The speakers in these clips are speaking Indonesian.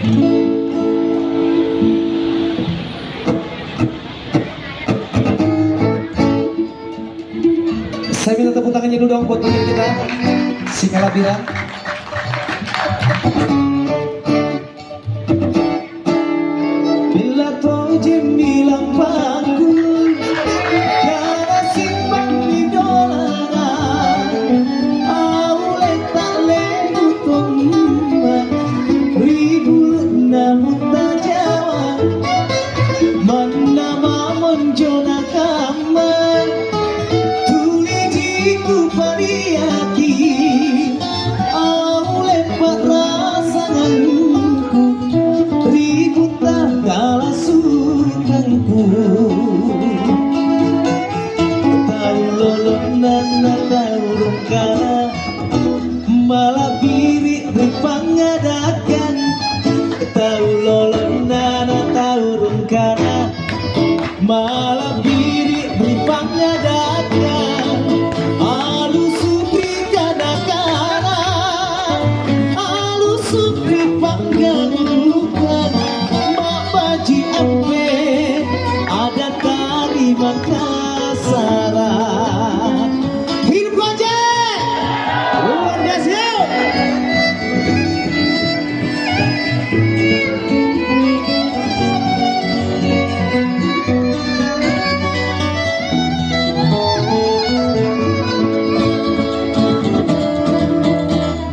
Saya minta tepuk tangannya dulu dong buat penyanyi kita, Singalabira. Bila toh jemilang pangku cara simbang di dolaran aule tak leutong ribu namun tak jawab mana menjona kamar tuli jiku pariaki aule pak rasanganku ribut tak kalah sukanku tahu lolong nana tahu rungkana malah birik berpangadakan tahu lolong nana tahu rungkana malah birik berpangadakan alu supri kadakana alu supri panggalukan mak baji ampe ada tari Makassar hidup Gojek luar biasa.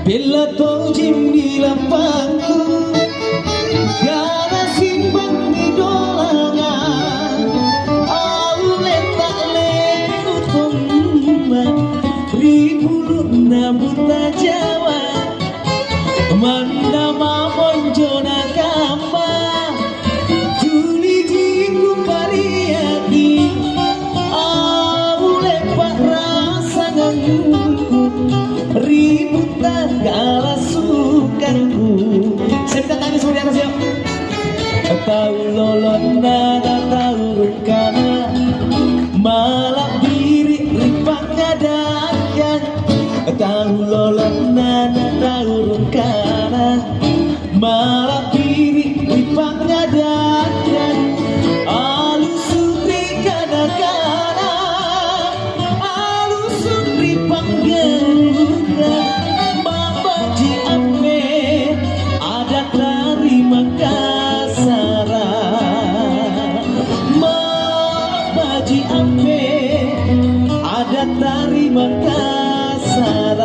Bila toh jembilang pangku gara simbang di dolangan aule tak leutong ribu namun tak jawab mana mamon jona kamba tuli jiku pariaki aule pak rasanganku ribut tak kalah sukanku. Saya minta tanya semua di atas yuk. Tahu lolon nada tahu rungkana malah birik ripang ngadakan tahu lolon nada tahu rungkana malah birik ripang ngadakan alu supri kadakana alu supri panggelukan babaji ampe ada tari Makassar babaji ampe ada tari Makassar.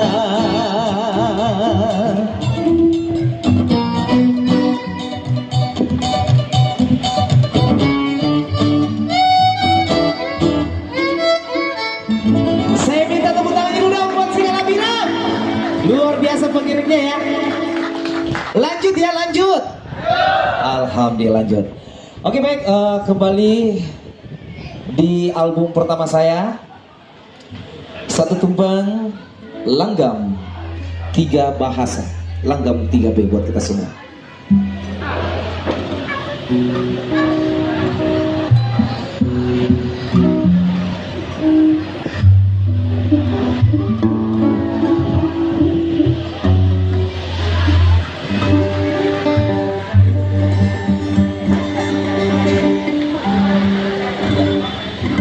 Saya minta tepuk tangannya dulu dong buat Singalabira. Luar biasa pengirimnya ya. Lanjut ya, lanjut. Alhamdulillah lanjut. Oke baik, kembali di album pertama saya. Satu tumbang langgam 3 bahasa, langgam 3B buat kita semua.